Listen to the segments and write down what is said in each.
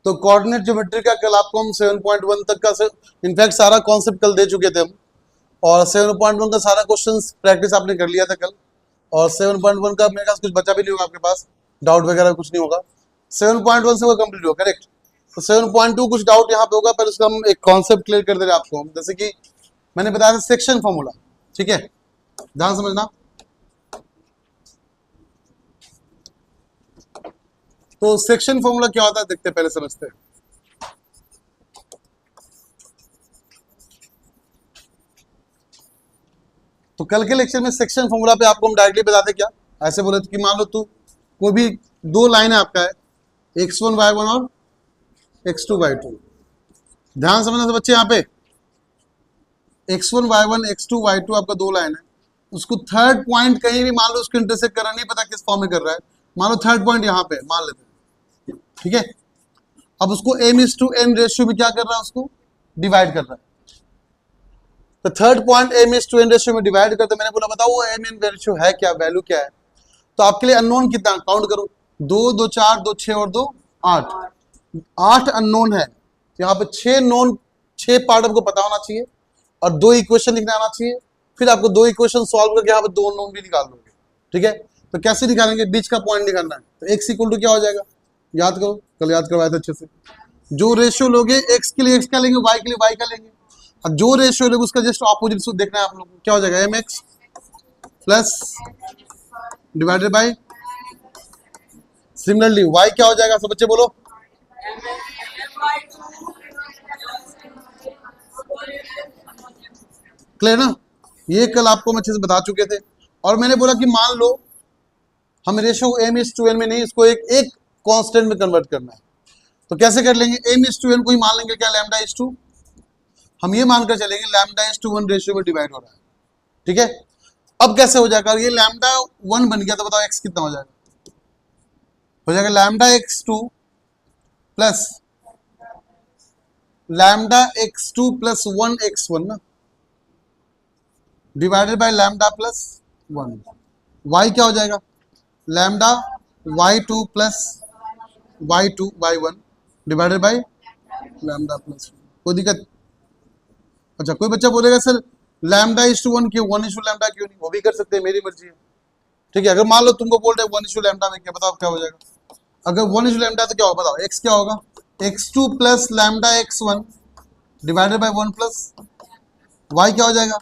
तो coordinate geometry का कल आपको हम 7.1 तक का इनफैक्ट सारा कॉन्सेप्ट कल दे चुके थे हम, और 7.1 का सारा क्वेश्चंस प्रैक्टिस आपने कर लिया था कल, और 7.1 का मेरे पास कुछ बचा भी नहीं होगा आपके पास, डाउट वगैरह कुछ नहीं होगा, 7.1 से वो कंप्लीट होगा, करेक्ट। तो 7.2 कुछ डाउट यहाँ पे होगा, पर उसका हम एक कॉन्सेप्ट क्लियर कर दे रहे आपको, जैसे कि मैंने बताया था सेक्शन फॉर्मूला, ठीक है, ध्यान समझना। तो सेक्शन फॉर्मूला क्या होता है देखते पहले समझते हैं। तो कल के लेक्चर में सेक्शन फॉर्मूला पे आपको हम डायरेक्टली बताते क्या, ऐसे बोले थे कि मान लो तू कोई भी दो लाइन है आपका है, x1 y1 और x2 y2, ध्यान समझना बच्चे, यहाँ पे x1 y1 x2 y2 आपका दो लाइन है, उसको थर्ड पॉइंट कहीं भी मान लो उसको इंटरसेक्ट कर रहा, नहीं पता किस फॉर्म में कर रहा है, मान लो थर्ड पॉइंट यहाँ पे मान लेते हैं, ठीक है। अब उसको m:n रेशियो में क्या कर रहा है, उसको डिवाइड कर रहा है। तो थर्ड पॉइंट m:n रेशियो में डिवाइड करते, मैंने बोला बताओ वो m:n रेशियो है क्या, वैल्यू क्या है। तो आपके लिए अननोन कितना, काउंट करो, 2 2 4 2 6 और 2 8, 8 अननोन है। तो यहाँ पे 6 नोन, 6 पार्ट आपको पता होना चाहिए और 2 इक्वेशन लिखना आना चाहिए, फिर आपको 2 इक्वेशन सॉल्व करके यहाँ पे 2 नोन भी निकाल दोगे, ठीक है। तो कैसे निकालेंगे, बीच का पॉइंट निकालना है। तो x इक्वल टू क्या हो जाएगा, याद करो, कल याद करवाया था अच्छे से। जो रेशियो लोगे x के लिए x का लेंगे, y के लिए y का लेंगे, और जो रेशियो लोगे उसका जस्ट ऑपोजिट देखना है आप लोग को, क्या हो जाएगा, mx plus divided by, similarly y क्या हो जाएगा, सब बच्चे बोलो, क्लियर ना। ये कल आपको हम अच्छे से बता चुके थे, और मैंने बोला कि मान लो हम रेशियो m:n में नहीं, इसको एक कांस्टेंट में कन्वर्ट करना है। तो कैसे कर लेंगे, m:n को ही मान लेंगे क्या, λ/2, हम ये मानकर चलेंगे λ/1 रेशियो में डिवाइड हो रहा है, ठीक है। अब कैसे हो जाएगा, ये λ1 बन गया, तो बताओ x कितना हो जाएगा, हो जाएगा λ(x2) plus λ(x2) plus 1x1 ना, divided by lambda plus 1, y क्या हो जाएगा, λ(y2) plus y2 y1 divided by lambda plus 1, कोई दिक्कत। अच्छा कोई बच्चा बोलेगा सर λ:1 क्यों, 1:λ क्यों नहीं, वो भी कर सकते हैं, मेरी मर्जी है, ठीक है। अगर मान लो तुमको बोल रहे 1:λ में क्या, बताओ क्या हो जाएगा, अगर 1:λ तो क्या होगा, बताओ x क्या होगा, x2 plus λ(x1) divided by 1 plus y क्या हो जाएगा,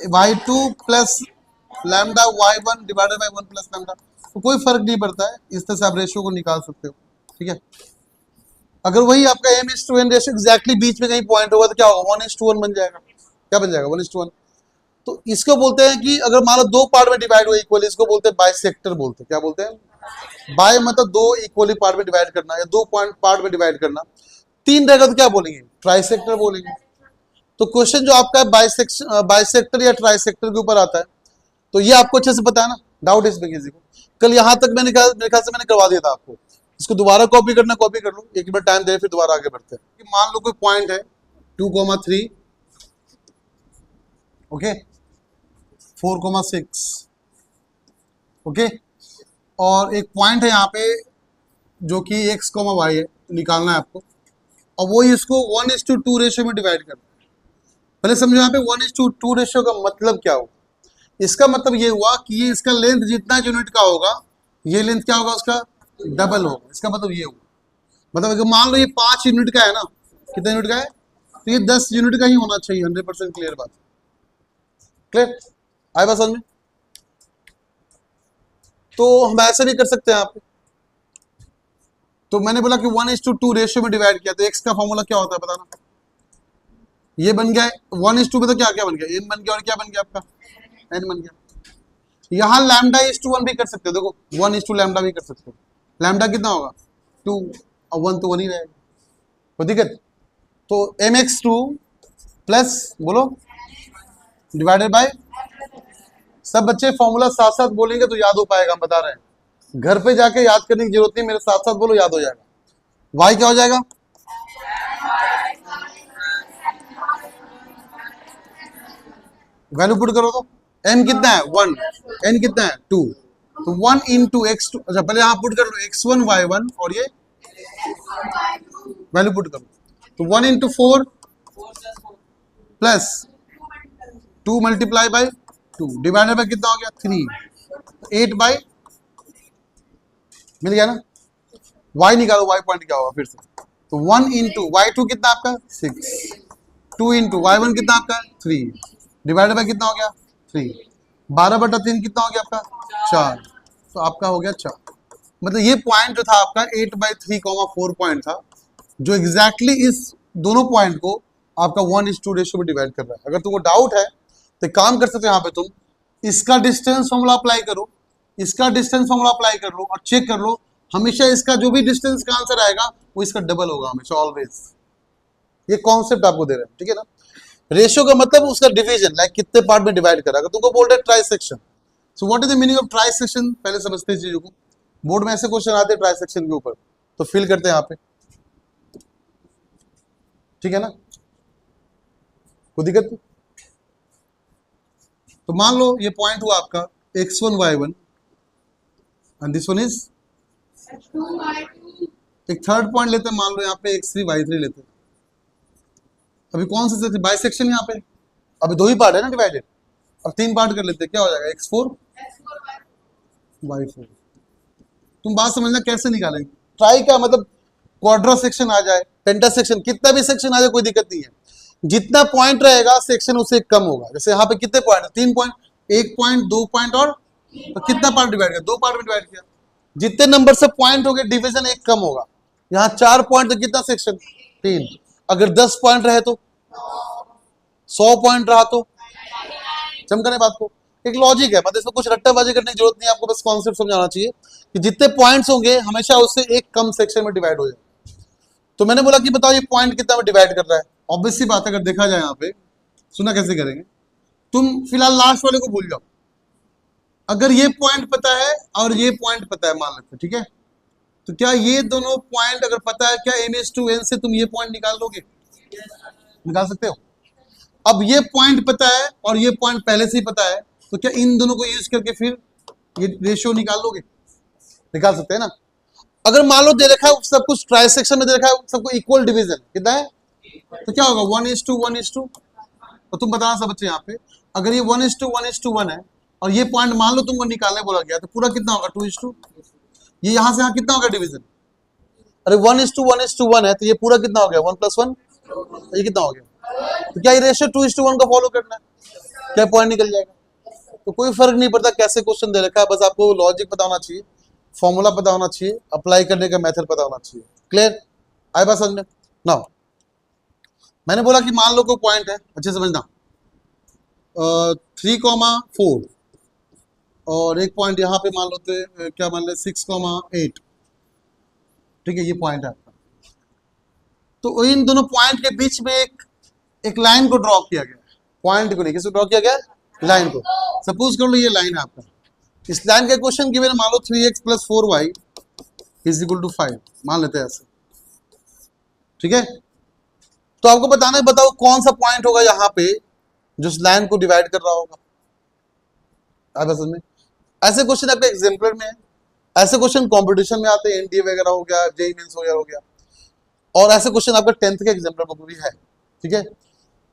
y2 plus λ(y1) divided by 1 plus lambda. तो कोई फर्क नहीं पड़ता है, इस तरह से आप रेशियो को निकाल सकते हो, ठीक है। अगर वही आपका m:n रेशियो एग्जैक्टली बीच में कहीं पॉइंट होगा तो क्या होगा, 1:1 बन जाएगा, क्या बन जाएगा, 1:1। तो इसको बोलते हैं कि अगर मान लो दो पार्ट में डिवाइड हुआ इक्वली, इसको बोलते हैं बाइसेक्टर बोलते हैं, क्या बोलते हैं, बाय मतलब दो इक्वली पार्ट में डिवाइड करना, या दो पार्ट में डिवाइड करना। तीन रहेगा तो क्या बोलेंगे, ट्राइसेक्टर बोलेंगे। तो क्वेश्चन जो आपका बाइसेक्टर या ट्राइसेक्टर के ऊपर आता है, तो ये आपको अच्छे से पता है ना, डाउट है इसमें किसी को, कल यहाँ तक मेरे ख्याल से मैंने करवा दिया था आपको, इसको दोबारा कॉपी करना, कॉपी कर लो, एक बार टाइम दे फिर दोबारा आगे बढ़ते हैं। कि मान लो कोई पॉइंट है 2,3, ओके, 4,6, ओके, और एक पॉइंट है यहाँ पे जो कि x, y है, निकालना है आपको, और वो इसको 1:2 रेशियो में डिवाइड करना है। पहले समझो यहाँ पे 1:2 रेशियो का मतलब क्या हुआ, इसका मतलब ये हुआ कि ये इसका लेंथ जितना यूनिट का होगा, ये लेंथ क्या होगा, उसका डबल होगा, इसका मतलब ये हुआ। मतलब अगर मान लो ये 5 यूनिट का है ना, कितने यूनिट का है, तो ये 10 यूनिट का ही होना चाहिए, 100% क्लियर बात, क्लियर आए बात समझ में। तो हम ऐसे भी कर सकते हैं आप, तो मैंने बोला कि 1:2 रेशियो में डिवाइड किया, तो x का फॉर्मूला क्या होता है बताना, ये बन गया 1:2 में, तो क्या क्या बन गया, n बन गया, और क्या बन गया आपका, n बन गया। यहाँ λ:1 भी कर सकते हो, देखो 1:λ भी कर सकते हो, लैम्डा कितना होगा 2 और 1 तो 1 ही रहेगा, कोई दिक्कत। तो mx2 प्लस बोलो डिवाइडेड बाय, सब बच्चे फॉर्मूला साथ साथ बोलेंगे तो याद हो पाएगा, हम बता रहे हैं, घर पे जाके याद करने की जरूरत नहीं, मेरे साथ साथ बोलो, याद हो जाएगा। y क्या हो जाएगा, वैल्यू पुट करो, तो m कितना है 1, n कितना है 2, तो 1 into x2, अच्छा पहले यहाँ पुट कर लो x1 y1 और ये वैल्यू पुट करो, तो 1 into 4 plus 2 multiply by 2 divided by कितना हो गया 3, 8 बाई, मिल गया ना। y निकालो, y पॉइंट क्या होगा फिर से, तो 1 इंटू y2 कितना आपका 6, 2 इंटू y1 कितना आपका 3 डिवाइडेड बाई कितना हो गया 3, 12/3 कितना हो गया आपका 4, तो आपका हो गया 4। मतलब ये पॉइंट जो था आपका 8/3, 4 पॉइंट था, जो एग्जैक्टली इस दोनों पॉइंट को आपका 1:2 रेशियो में डिवाइड कर रहा है। अगर तुमको डाउट है तो काम कर सकते हो, यहाँ पे तुम इसका डिस्टेंस फॉर्मूला अप्लाई करो, इसका डिस्टेंस फॉर्मूला अप्लाई कर लो और चेक कर लो, हमेशा इसका जो भी डिस्टेंस का आंसर आएगा वो इसका डबल होगा हमेशा, ऑलवेज। ये कॉन्सेप्ट आपको दे रहे हैं, ठीक है ना। रेशियो का मतलब उसका डिवीजन, लाइक कितने पार्ट में डिवाइड करा। अगर तुमको बोल रहे trisection, so what is the meaning of trisection, पहले समझते हैं चीजों को। बोर्ड में ऐसे क्वेश्चन आते हैं ट्राइसेक्शन के ऊपर, तो फिल करते हैं यहाँ पे, ठीक है ना, कोई दिक्कत नहीं। तो मान लो ये पॉइंट हुआ आपका x1 y1 and this one is, एक थर्ड पॉइंट लेते हैं, मान लो यहाँ पे x3 y3 लेते हैं। अभी कौन से बाइसेक्शन यहाँ पे, अभी 2 ही पार्ट है ना डिवाइडेड, अब 3 पार्ट कर लेते हैं, क्या हो जाएगा x4 y4। तुम बात समझना कैसे निकालेंगे, ट्राई का मतलब क्वाड्रा सेक्शन आ जाए, पेंटा सेक्शन, कितना भी सेक्शन आ जाए कोई दिक्कत नहीं है, जितना पॉइंट रहेगा सेक्शन उससे कम होगा। जैसे यहाँ पे कितने पॉइंट है, 3 पॉइंट, 1 पॉइंट, 2 पॉइंट और, तो कितना पार्ट डिवाइड किया, 2 पार्ट में डिवाइड किया, जितने नंबर से पॉइंट हो गए डिवीजन 1 कम होगा। यहाँ 4 पॉइंट तो कितना सेक्शन 3, अगर 10 पॉइंट रहे तो 100 पॉइंट रहा तो, समझ रहे बात को, एक लॉजिक है, मतलब इसमें कुछ रट्टाबाजी करने की जरूरत नहीं है, आपको बस कॉन्सेप्ट समझाना चाहिए कि जितने पॉइंट्स होंगे हमेशा उससे एक कम सेक्शन में डिवाइड हो जाए। तो मैंने बोला कि बताओ ये पॉइंट कितना में डिवाइड कर रहा है, ऑब्वियस सी बात है, अगर देखा जाए यहाँ पे, सुना कैसे करेंगे, तुम फिलहाल लास्ट वाले को भूल जाओ, अगर ये पॉइंट पता है और ये पॉइंट पता है मान लेते हैं, ठीक है, तो क्या ये दोनों पॉइंट अगर पता है, क्या n/n से तुम ये पॉइंट निकाल लोगे, निकाल सकते हो। अब ये पॉइंट पता है और ये पॉइंट पहले से ही पता है, तो क्या इन दोनों को यूज करके फिर ये रेशियो निकाल लोगे, निकाल सकते हैं ना। अगर मान लो दे रखा है सब कुछ ट्राइसेक्शन में दे रखा है सबको इक्वल डिवीजन कितना है, तो क्या होगा 1:1:2, तो तुम बताना सब बच्चे यहाँ पे, अगर ये 1:1:1 है और ये पॉइंट मान लो तुमको निकालने बोला गया, तो पूरा कितना होगा 2:2, ये यहाँ से यहाँ कितना होगा डिवीजन, अरे 1:1:1 है, तो ये पूरा कितना हो गया 1+1, ये कितना हो गया, तो क्या ये रेशियो 2:1 का फॉलो करना है, क्या पॉइंट निकल जाएगा। तो कोई फर्क नहीं पड़ता कैसे क्वेश्चन दे रखा है, बस आपको लॉजिक पता होना चाहिए, फॉर्मूला पता होना चाहिए, अप्लाई करने का मेथड पता होना चाहिए। क्लियर, आए बात समझ में। नाउ मैंने बोला कि मान लो कोई पॉइंट है, अच्छे समझना, 3,4 और एक पॉइंट यहाँ पे मान लो क्या मान ले 6,8, ठीक है, ये पॉइंट है आपका। तो इन दोनों पॉइंट के बीच में एक लाइन को ड्रॉ किया गया, पॉइंट को नहीं, किसको ड्रॉ किया गया, लाइन को। सपोज कर लो ये लाइन है आपका, इस लाइन का क्वेश्चन गिवन मान लो 3x + 4y = 5, मान लेते हैं ऐसे, ठीक है। तो आपको बताना है, बताओ कौन सा पॉइंट होगा यहाँ पे जो इस लाइन को डिवाइड कर रहा होगा, आप समझ में। ऐसे क्वेश्चन आपके एग्जाम्पलर में है, ऐसे क्वेश्चन कंपटीशन में आते हैं, एनडीए वगैरह हो गया, जेईई मेंस हो गया, और ऐसे क्वेश्चन आपका 10th के एग्जाम्पलर में भी है, ठीक है।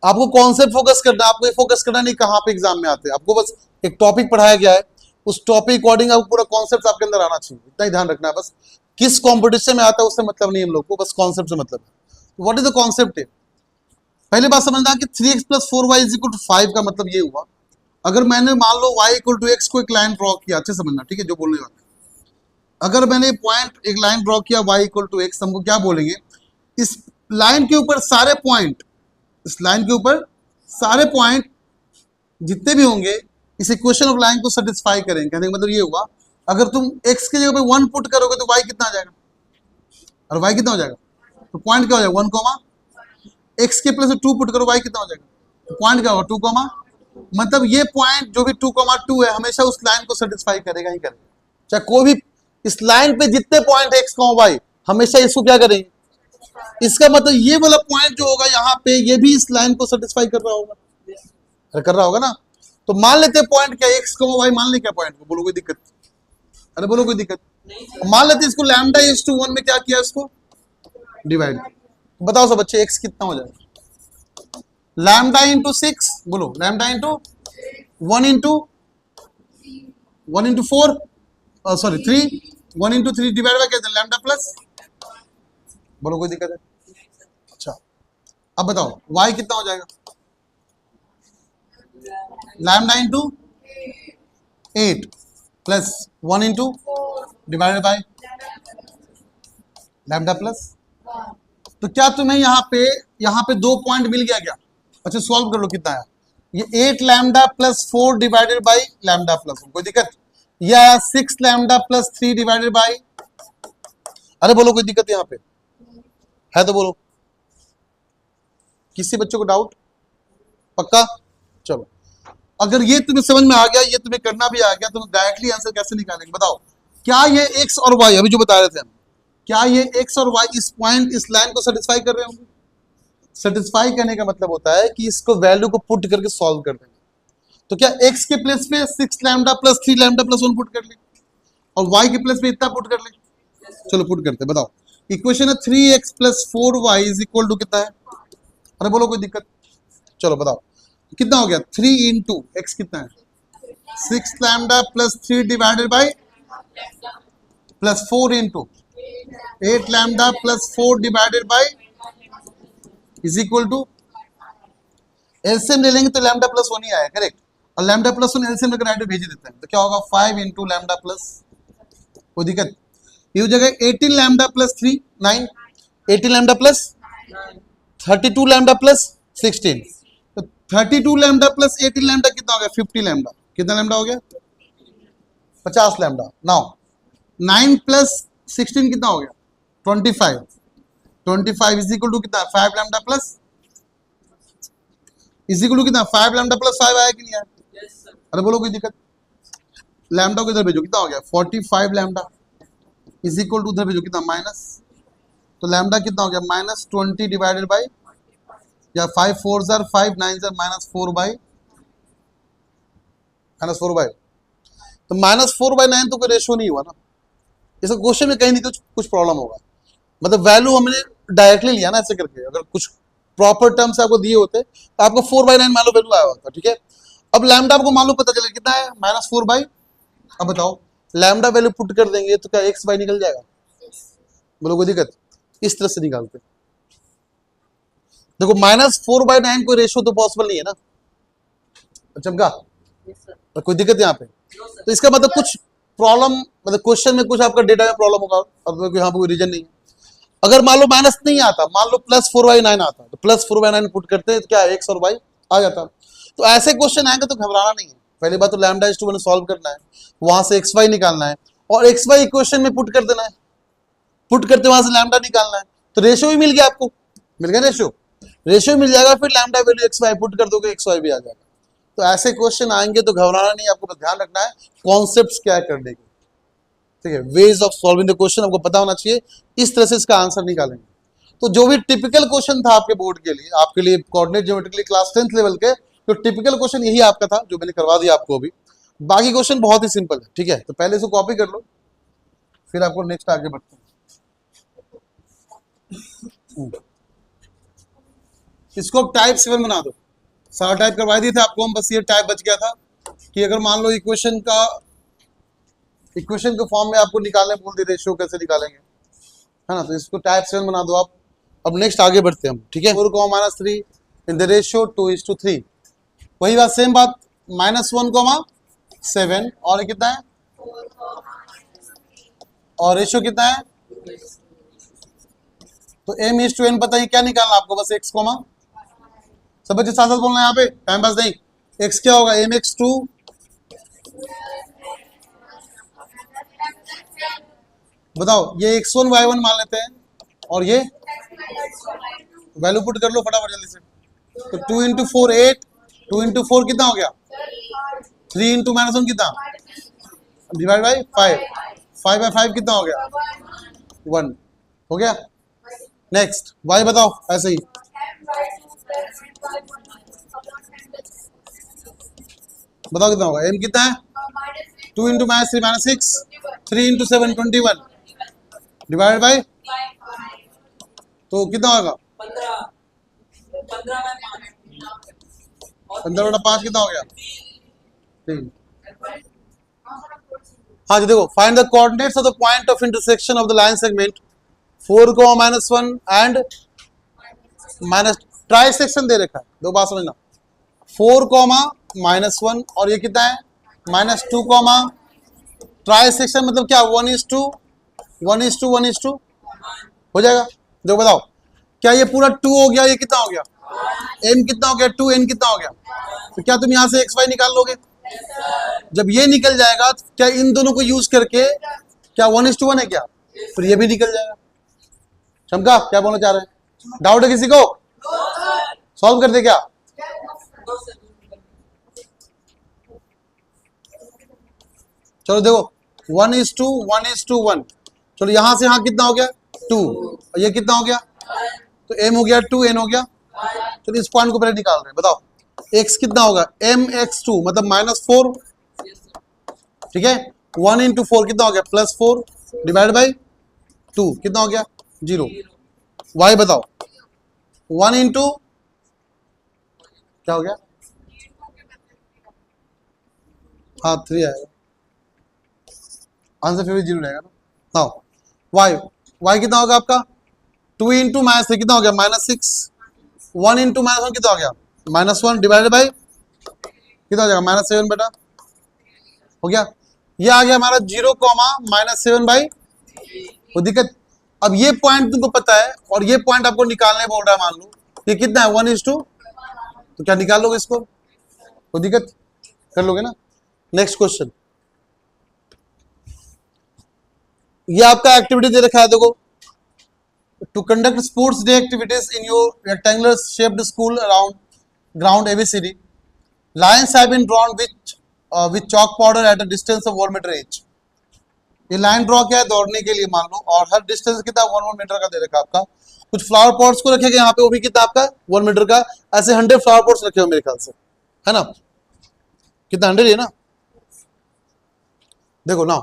आपको कॉन्सेप्ट फोकस करना है, आपको ये फोकस करना नहीं कहाँ पे एग्जाम में आते हैं, आपको बस एक टॉपिक पढ़ाया गया है, उस टॉपिक अकॉर्डिंग आपको पूरा कॉन्सेप्ट आपके अंदर आना चाहिए, इतना ही ध्यान रखना है बस। किस कॉम्पिटिशन में आता है उससे मतलब नहीं हम लोग को, बस कॉन्सेप्ट से मतलब है। व्हाट इज द कॉन्सेप्ट है, पहले बात समझना कि 3x + 4y = 5 का मतलब ये हुआ, अगर मैंने मान लो y = x को एक लाइन ड्रॉ किया, अच्छे समझना, ठीक है, जो बोलने वाला है, अगर मैंने पॉइंट एक लाइन ड्रॉ किया y = x, हमको क्या बोलेंगे, इस लाइन के ऊपर सारे पॉइंट, इस लाइन के ऊपर सारे पॉइंट जितने भी होंगे इस इक्वेशन ऑफ लाइन को सेटिस्फाई करेंगे। कहने का मतलब ये हुआ, अगर तुम x के जगह पे 1 पुट करोगे तो y कितना आ जाएगा, और y कितना हो जाएगा, तो पॉइंट क्या हो जाएगा 1, x के प्लस 2 पुट करो y कितना हो जाएगा, तो पॉइंट क्या होगा 2, मतलब ये पॉइंट जो भी 2,2 है हमेशा उस लाइन को सेटिस्फाई करेगा ही करेगा, चाहे कोई भी इस लाइन पे जितने पॉइंट है x, y हमेशा इसको क्या करेंगे, इसका मतलब ये वाला पॉइंट जो होगा यहाँ पे ये भी इस लाइन को सेटिस्फाई कर रहा होगा, कर रहा होगा ना। तो मान लेते हैं पॉइंट क्या x, y, मान ले क्या पॉइंट को, बोलो कोई दिक्कत, अरे बोलो कोई दिक्कत, मान लेते हैं इसको λ/1 में क्या किया, इसको डिवाइड, बताओ सब बच्चे x कितना हो जाएगा? लैम्डा इंटू 6, बोलो lambda into 1 into 4, sorry 3, 1 into 3 divide by क्या, लैम्डा प्लस, बोलो कोई दिक्कत है? अच्छा अब बताओ y कितना हो जाएगा? Lambda into 8 plus 1 into divided by lambda plus. तो क्या तुम्हें यहाँ पे 2 पॉइंट मिल गया क्या? अच्छा सॉल्व कर लो कितना है ये, 8 lambda plus 4 divided by lambda plus, कोई दिक्कत? या 6 लैम्डा प्लस 3 डिवाइडेड बाय, अरे बोलो कोई दिक्कत यहाँ पे है तो बोलो, किसी बच्चों को डाउट? पक्का? चलो अगर ये तुम्हें समझ में आ गया, ये तुम्हें करना भी आ गया, तो डायरेक्टली आंसर कैसे निकालेंगे बताओ? क्या ये x और y अभी जो बता रहे थे हम, क्या ये x और y इस पॉइंट, इस लाइन को सेटिस्फाई कर रहे होंगे? सेटिस्फाई करने का मतलब होता है कि इसको वैल्यू को पुट करके सॉल्व कर देंगे। तो क्या x के प्लेस पे 6 lambda plus 3 lambda plus 1 put कर ले, और y के प्लेस पे इतना पुट कर ले? चलो पुट करते, बताओ इक्वेशन है 3x plus 4y is equal to कितना है? अरे बोलो कोई दिक्कत? चलो बताओ कितना हो गया? 3 इंटू एक्स कितना है? 6 lambda plus 3 divided by plus 4 into 8 lambda plus 4 divided by is equal to, LCM ले लेंगे तो लैम्डा प्लस 1 ही आया, करेक्ट? और लैम्डा प्लस 1 एलसीएम लेकर राइट भेज देते हैं तो क्या होगा? 5 इंटू लैम्डा प्लस, कोई दिक्कत? ये हो जाएगा 18 lambda plus 3 9, 18 lambda plus 32 lambda plus 16, तो 32 लैम्डा प्लस 18 लैम्डा कितना हो गया? 50 लैम्डा। कितना लैम्डा हो गया? 50 लैम्डा। नाउ 9 प्लस 16 कितना हो गया? 25, 25 इज इक्वल टू कितना? 5 lambda plus, is equal to कितना? 5 लैम्डा प्लस 5 आया कि नहीं आया? अरे बोलो कोई दिक्कत? लैम्डा को इधर भेजो, कितना हो गया? 45 लैम्डा इज इक्वल टू उधर भेजो कितना? माइनस, तो लैम्डा कितना हो गया? माइनस 20 डिवाइडेड बाई, या 5 4 jar 5 9 jar minus 4 by, minus 4 by, तो माइनस 4 बाई 9 तो कोई रेशियो नहीं हुआ ना, इसका क्वेश्चन में कहीं नहीं कुछ प्रॉब्लम होगा, मतलब वैल्यू हमने डायरेक्टली लिया ना ऐसे करके, अगर कुछ प्रॉपर टर्म्स आपको दिए होते तो आपको 4 बाई 9 मान लो वैल्यू आया होता, ठीक है? अब लैम्डा आपको मान लो पता चले कितना है? माइनस 4 बाई, अब बताओ लैम्डा वैल्यू पुट कर देंगे तो क्या एक्स बाई निकल जाएगा? बोलो कोई दिक्कत? इस तरह से निकालते, देखो माइनस 4 बाई 9 कोई रेशियो तो पॉसिबल नहीं है ना, चमका? तो कोई दिक्कत यहाँ पे? तो इसका मतलब कुछ प्रॉब्लम, मतलब क्वेश्चन में कुछ आपका डेटा में प्रॉब्लम होगा, अब यहाँ पे कोई रीजन नहीं है। अगर मान लो माइनस नहीं आता, मान लो प्लस 4 बाई 9 आता, तो प्लस 4 बाई 9 पुट करते तो क्या एक्स और वाई आ जाता। तो ऐसे क्वेश्चन आएंगे तो घबराना नहीं है, पहली बात तो लैम्डा इज टू 1 सॉल्व करना है, वहां से एक्स वाई निकालना है और एक्स वाई इक्वेशन में पुट कर देना है, पुट करते वहां से लैम्डा निकालना है, तो रेशियो भी मिल गया आपको, मिल गया रेशियो मिल जाएगा, फिर lambda value x y put कर दोगे, एक्स वाई भी आ जाएगा। तो ऐसे क्वेश्चन आएंगे तो घबराना नहीं, आपको बस ध्यान रखना है कॉन्सेप्ट्स क्या करने के, ठीक है? Ways of solving the question आपको पता होना चाहिए, इस तरह से इसका आंसर निकालेंगे। तो जो भी टिपिकल क्वेश्चन था आपके बोर्ड के लिए, आपके लिए कोऑर्डिनेट ज्योमेट्री के लिए क्लास 10th लेवल के, तो टिपिकल क्वेश्चन यही आपका था जो मैंने करवा दिया आपको अभी। बाकी क्वेश्चन बहुत ही सिंपल है, ठीक है? तो पहले इसको कॉपी कर लो, फिर आपको नेक्स्ट आगे बढ़ते हैं। इसको टाइप 7 बना दो, सारा टाइप करवा दिए थे आपको हम, बस ये टाइप बच गया था कि अगर मान लो इक्वेशन के फॉर्म में आपको निकालने बोल दे, रेशियो कैसे निकालेंगे, है ना? तो इसको टाइप 7 बना दो आप। अब नेक्स्ट आगे बढ़ते हैं हम, ठीक है? 4, -3 इन द रेशियो 2:3, वही बात सेम बात, -1, 7 और कितना है, और रेशियो कितना है? तो m/n पता है क्या निकालना आपको, बस x, सब बच्चे साथ साथ बोलना है यहाँ पे, टाइम पास नहीं। x क्या होगा? mx2 बताओ, ये x1 y1 मान लेते हैं और ये वैल्यू पुट कर लो फटाफट जल्दी से। तो 2 इंटू 4 8, 2 इंटू 4 कितना हो गया? 3 इंटू -1 कितना? डिवाइड बाई 5, 5 बाई 5 कितना हो गया? 1 हो गया। नेक्स्ट y बताओ ऐसे ही, बताओ कितना होगा? m कितना है? 2 इंटू -3 -6, 3 इंटू 7 21 डिवाइड बाई, तो कितना होगा? 15 15/5 कितना हो गया? 3। हाँ जी, देखो find the coordinates of the point of intersection of the line segment 4, -1 and minus trisection दे रखा है। दो बात समझना, 4, -1 और ये कितना है -2, ट्राई सेक्शन मतलब क्या 1:1:1:1 हो जाएगा। देखो बताओ, क्या ये पूरा 2 हो गया? ये कितना हो गया? m कितना हो गया? 2n कितना हो गया? तो क्या तुम यहां से xy निकाल लोगे? जब ये निकल जाएगा तो क्या इन दोनों को यूज करके क्या 1:1 है क्या? फिर ये भी निकल जाएगा। चमका क्या बोलना चाह रहे हैं? डाउट है किसी को? सॉल्व कर दे क्या? चलो देखो 1:1:1। चलो यहां से यहां कितना हो गया? 2। और ये कितना हो गया? तो m हो गया 2, n हो गया। चलो इस पॉइंट को पहले निकाल रहे हैं। बताओ x कितना होगा? mx2 मतलब -4। ठीक है, 1 × 4 कितना हो गया? +4 डिवाइड बाई 2 कितना हो गया? 0। y बताओ 1 × क्या हो गया? हाँ 3 आएगा, आंसर फिर भी 0 रहेगा ना। नाउ y कितना होगा आपका? 2 × -3 कितना हो गया? -6। 1 × -1 कितना हो गया? -1 डिवाइडेड बाई कितना हो जाएगा? -7 बेटा हो गया। ये आ गया हमारा 0, -7/। वो दिक्कत। अब ये पॉइंट तुमको पता है और ये पॉइंट आपको निकालने बोल रहा है। मान लो ये कितना है 1:2, तो क्या निकाल लोगे इसको? कोई दिक्कत? कर लोगे ना। नेक्स्ट क्वेश्चन, ये आपका एक्टिविटी दे रखा है। देखो, to conduct sports day activities in your rectangular shaped school around ground ABCD, lines have been drawn with chalk powder at a distance of 1 metre each. ये लाइन ड्रॉ किया है दौड़ने के लिए मान लो, और हर डिस्टेंस कितना 1 मीटर का दे रखा आपका। कुछ फ्लावर पॉट्स को रखेगा यहाँ पे, वो भी कितना आपका 1 मीटर का। ऐसे 100 फ्लावर पॉट्स रखे हो मेरे ख्याल से, है ना? कितना 100 है ना? देखो ना,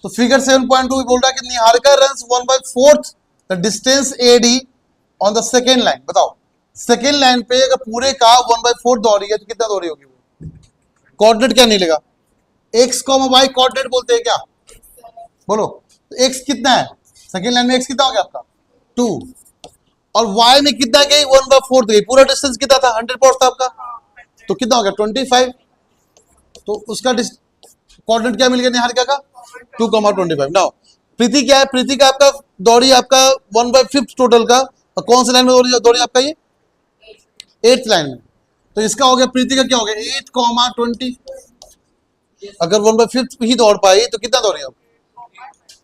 तो फिगर 7.2 बोल रहा है कि Niharika runs 1/4 the distance AD on the second line. बताओ सेकेंड लाइन पे अगर पूरे का 1/4 दौड़ी है तो कितना दौड़ी होगी वो? कोऑर्डिनेट क्या नहीं लेगा? x, y कोऑर्डिनेट बोलते हैं क्या? बोलो तो x कितना है? सेकेंड लाइन में x कितना हो गया आपका? 2। और y में कितना गई? 1/4 गई। पूरा डिस्टेंस कितना था? 100 पॉइंट था आपका, तो कितना हो गया? 25। तो उसका कोऑर्डिनेट क्या मिल गया निहारिका का? 2,25। नाउ प्रीति क्या है? प्रीति का आपका दौड़ी आपका 1/5 टोटल का, और कौन सी लाइन में दौड़ी आपका? ये 8th लाइन में। तो इसका हो गया, प्रीति का क्या हो गया? 8,20। अगर 1/5 ही दौड़ पाई तो कितना दौड़ी आप?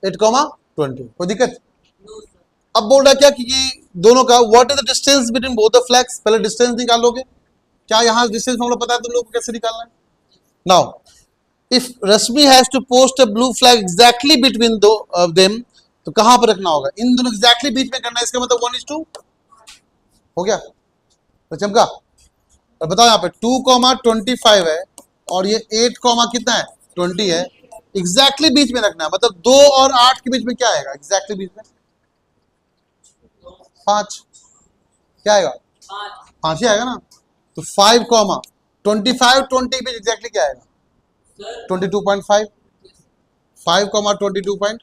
8,20। कोई दिक्कत? अब बोल रहा क्या कि दोनों का what is the distance between both the flags. पहले डिस्टेंस निकालोगे। क्या यहाँ डिस्टेंस हम लोग पता है तुम लोग को कैसे निकालना है? Now if Rashmi has to post a blue flag exactly between them, तो कहां पर रखना होगा? इन दोनों एग्जैक्टली बीच में करना है। इसका मतलब 1:2 हो गया। तो चमका और बताओ यहाँ पे 2,25 है और ये 8, कितना है? 20 है। एग्जैक्टली बीच में रखना है, मतलब 2 और 8 के बीच में क्या आएगा? एग्जैक्टली बीच में 5। क्या आएगा? 5 ही आएगा ना। तो 5,25 20 पे एग्जैक्टली क्या आएगा? 22.5। 5,22.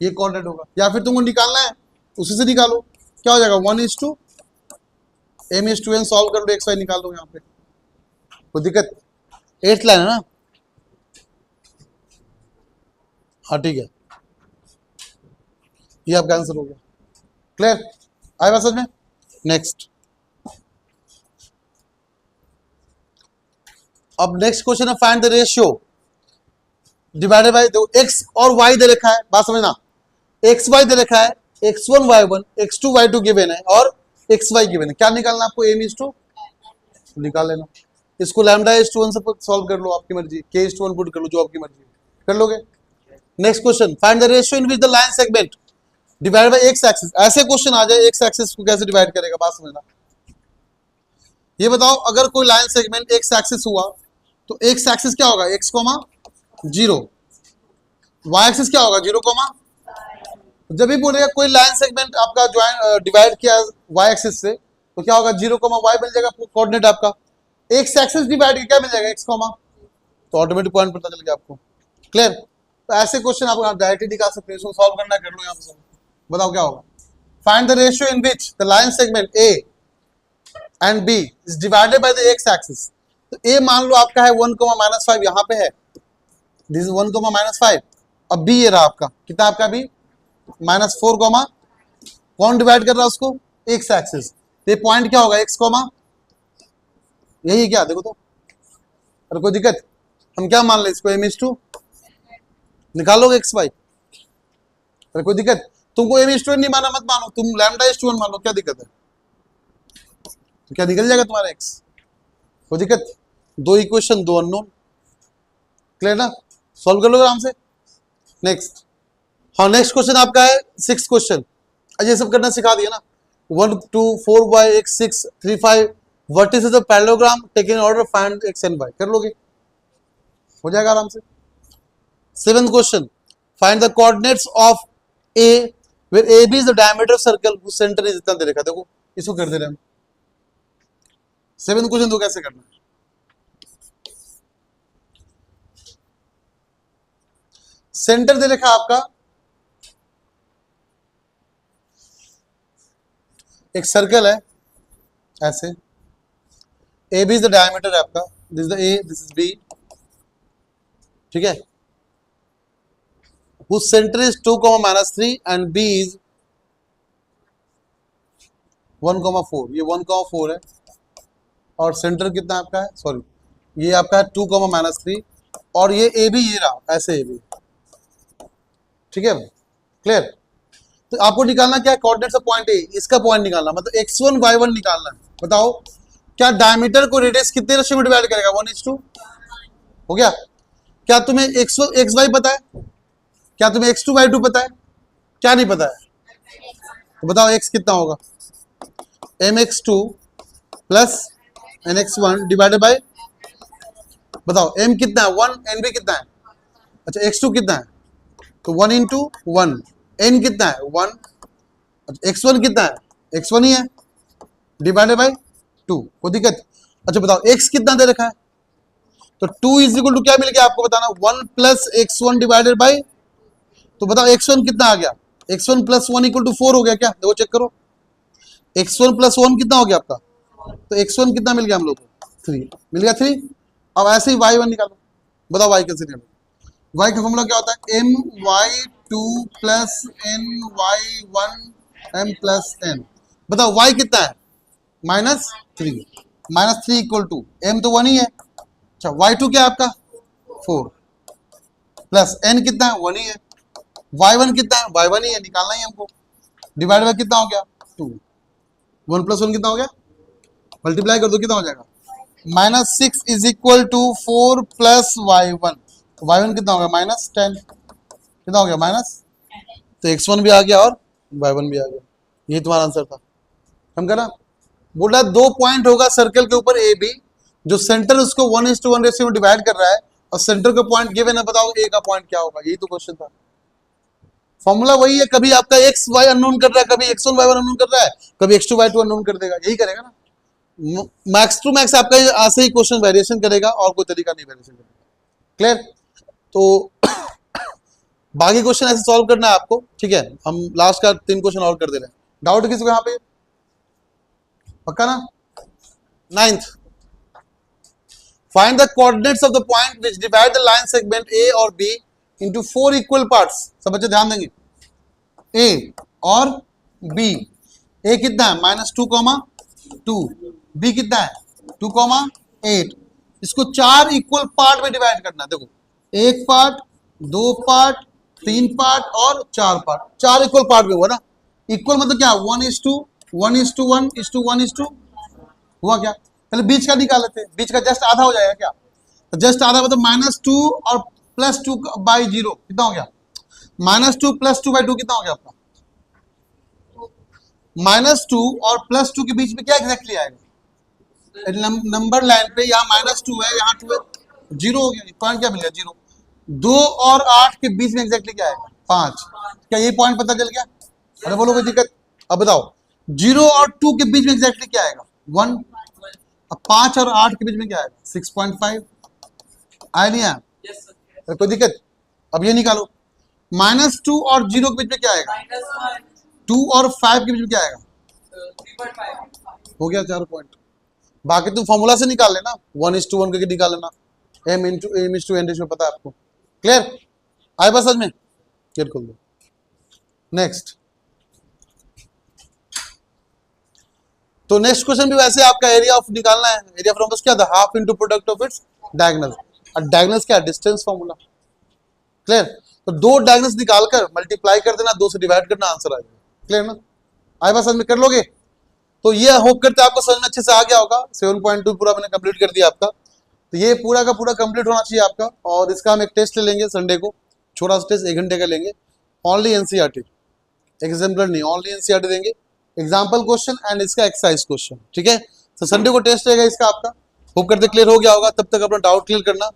ये कोऑर्डिनेट होगा। या फिर तुमको निकालना है उसी से निकालो। क्या हो जाएगा? 1:2 m:2n सॉल्व कर लो, xy निकाल लो यहाँ पे। कोई दिक्कत? 8th लाइन है ना? हाँ ठीक है, ये आपका आंसर हो गया। क्लियर? आए बात समझ में? नेक्स्ट, अब नेक्स्ट क्वेश्चन है find the ratio divided by. देखो x और y दे रखा है, बात समझना। एक्स वाई दे रखा है, x1 y1 x2 y2 given है और xy गिवन है। क्या निकालना आपको? m:2 निकाल लेना। इसको λ:1 से सॉल्व कर लो, आपकी मर्जी। k:1 पुट कर लो, जो आपकी मर्जी कर लोगे। Next question, find the ratio in which the line segment divide by x axis. ऐसे क्वेश्चन आ जाए, x एक्सिस को कैसे डिवाइड करेगा, बात समझना। ये बताओ अगर कोई लाइन सेगमेंट x एक्सिस हुआ तो x एक्सिस क्या होगा? x, 0। y एक्सिस क्या होगा? 0, जब भी बोलेगा कोई लाइन सेगमेंट आपका ज्वाइन डिवाइड किया y एक्सिस से, तो क्या होगा 0, y मिल जाएगा कोऑर्डिनेट आपका। x एक्सिस डिवाइड किया क्या मिल जाएगा x, तो ऑटोमेटिक पॉइंट पता चल गया आपको। क्लियर? तो ऐसे क्वेश्चन आप डायरेक्टली दिखा सकते हैं, इसको सॉल्व करना कर लो यहाँ पे। बताओ क्या होगा। Find the ratio in which the line segment A and B is divided by the x axis. तो A मान लो आपका है 1, -5 यहाँ पे है, दिस इज 1, -5। अब B ये रहा आपका, कितना आपका B -4, कौन डिवाइड कर रहा है उसको, x एक्सिस। तो ये पॉइंट क्या होगा x, यही क्या, देखो तो। अरे कोई दिक्कत, हम क्या मान ले इसको, m/2 निकालोगे x y। अरे कोई दिक्कत, तुमको m/2 नहीं माना मत मानो, तुम λ/1 मान लो, क्या दिक्कत है, तो क्या निकल जाएगा तुम्हारा x। कोई दिक्कत, 2 इक्वेशन 2 अननोन। क्लियर ना, सॉल्व कर लो आराम से। नेक्स्ट, हाँ नेक्स्ट क्वेश्चन आपका है 6th क्वेश्चन। ये सब करना सिखा दिया ना। 1, 2, 4, y, x, 6, 3, 5 vertices of parallelogram taken in order, find x and y। कर लोगे, हो जाएगा आराम से। 7th question, find the coordinates of a where AB is the diameter of circle whose center is, इतना दे रखा है, देखो इसको कर दे रहे हैं हम। 7th क्वेश्चन तो कैसे करना है, सेंटर दे रखा आपका, एक सर्कल है ऐसे, AB इज द डायमीटर है आपका, this is the A, this is B, ठीक है। whose center is 2, -3 and B is 1, 4। ये 1, 4 है और सेंटर कितना आपका है, सॉरी ये आपका है 2, -3 और ये AB ये रहा ऐसे AB, ठीक है। क्लियर? तो आपको निकालना क्या है, कोऑर्डिनेट्स ऑफ पॉइंट ए, इसका पॉइंट निकालना, मतलब x1 y1 निकालना है। बताओ क्या डायमीटर को रेडियस कितने रेशियो में डिवाइड करेगा, 1:2 हो गया। क्या तुम्हें xy पता है, क्या तुम्हें x2 y2 पता है, क्या नहीं पता है, तो बताओ x कितना होगा, mx2 plus nx1 divided by, बताओ m कितना है 1, nb कितना है, अच्छा x2 कितना है, तो 1 × 1, n कितना है 1, x1 कितना है, x1 ही है, डिवाइडेड बाय 2। कोई दिक्कत? अच्छा बताओ x कितना दे रखा है, तो 2 इज इक्वल टू क्या मिल गया आपको बताना, 1 + x1 डिवाइडेड बाय, तो बताओ x1 कितना आ गया, x1 + 1 = 4 हो गया क्या, देखो चेक करो, x1 + 1 कितना हो गया आपका, तो x1 कितना मिल गया हम लोग को, 3 मिल गया 3। अब ऐसे ही y1 निकालो, बताओ y कैसे निकालो, y का फॉर्मूला क्या होता है, my2 + ny1 m + n। बताओ y कितना है, -3, -3 = m तो 1 ही है, अच्छा y2 क्या है आपका 4 प्लस n कितना है 1 ही है, y1 कितना है y1 ही है, निकालना ही हमको, डिवाइड बाय कितना हो गया 2, 1 + 1 कितना हो गया, मल्टीप्लाई कर दो कितना हो जाएगा, -6 = 4 + y1, y1 कितना हो गया -10, कितना हो गया माइनस, तो x1 भी आ गया और y1 भी आ गया, ये तुम्हारा आंसर था। समझा ना, बोला 2 पॉइंट होगा सर्कल के ऊपर ए बी, जो सेंटर उसको 1:1 रेशियो में डिवाइड कर रहा है और सेंटर का पॉइंट गिवन है, बताओ ए का पॉइंट क्या होगा, यही तो क्वेश्चन था। फॉर्मूला वही है, कभी आपका एक्स वाई अननोन कर रहा है, कभी x1 y1 अननोन कर रहा है, कभी x2 y2 अननोन कर देगा, यही करेगा ना। मैक्स टू मैक्स आपका ऐसे ही क्वेश्चन वेरिएशन करेगा और कोई तरीका नहीं वेरिएशन करेगा। क्लियर? तो बाकी क्वेश्चन ऐसे सॉल्व करना है आपको, ठीक है। हम लास्ट का 3 क्वेश्चन और कर दे रहे हैं। डाउट किसी को यहाँ पे, पक्का ना? 9th, find the coordinates of the point which divide the line segment A or B into 4 equal parts। सब बच्चे ध्यान देंगे, A और B, A कितना है -2, B कितना है 2, 8, इसको 4 इक्वल पार्ट में डिवाइड करना है। देखो 1 पार्ट, 2 पार्ट, 3 पार्ट और 4 पार्ट, 4 इक्वल पार्ट में हुआ ना। इक्वल मतलब क्या, 1:1:1:1 हुआ क्या, पहले बीच का निकाल लेते हैं, बीच का जस्ट आधा हो जाएगा क्या, तो जस्ट आधा मतलब -2 और +2/0 कितना हो गया, -2 + 2/2 कितना हो गया आपका, -2 और +2 के बीच में क्या एग्जैक्टली आएगा, नंबर लाइन पे यहाँ -2 है, यहाँ 2 है, 0 हो गया, पॉइंट क्या मिल गया 0। 2 और 8 के बीच में एग्जैक्टली क्या आएगा 5, क्या ये पॉइंट पता चल गया? अरे बोलो कोई दिक्कत? अब बताओ 0 और 2 के बीच में एग्जैक्टली क्या आएगा? 1। अब 5 और 8 के बीच में क्या आएगा? 6.5 आया नहीं आया? अरे कोई दिक्कत? अब ये निकालो -2 और 0 के बीच में क्या आएगा? 2 और 5 के बीच में क्या आएगा? 3.5 हो गया 4 पॉइंट। बाकी तुम फॉर्मूला से निकाल लेना, 1:1 करके निकाल लेना, m into n रेशियो पता है आपको। क्लियर? आए बस समझ में? क्लियर खोल दो। नेक्स्ट, तो नेक्स्ट क्वेश्चन भी वैसे आपका एरिया ऑफ निकालना है। एरिया ऑफ रोम्बस क्या था? Half into product of its diagonal. और डायगोनल क्या? Distance formula. क्लियर? तो दो डायगोनल्स निकालकर मल्टीप्लाई कर देना, 2 से डिवाइड करना, आंसर आ जाएगा। क्लियर ना? आए बस समझ में? कर लोगे? तो ये होप करते आपको समझ में अच्छे से आ गया होगा। 7.2 पूरा मैंने कंप्लीट कर दिया आपका। तो ये पूरा का पूरा कंप्लीट होना चाहिए आपका। और इसका हम एक टेस्ट ले लेंगे संडे को, छोटा सा टेस्ट 1 घंटे का लेंगे, ओनली एनसीईआरटी, एग्जाम्पलर नहीं, ओनली एनसीईआरटी देंगे, एग्जाम्पल क्वेश्चन एंड इसका एक्सरसाइज क्वेश्चन। ठीक है? तो संडे को टेस्ट रहेगा इसका आपका। होप करते क्लियर हो गया होगा। तब तक अपना डाउट क्लियर करना।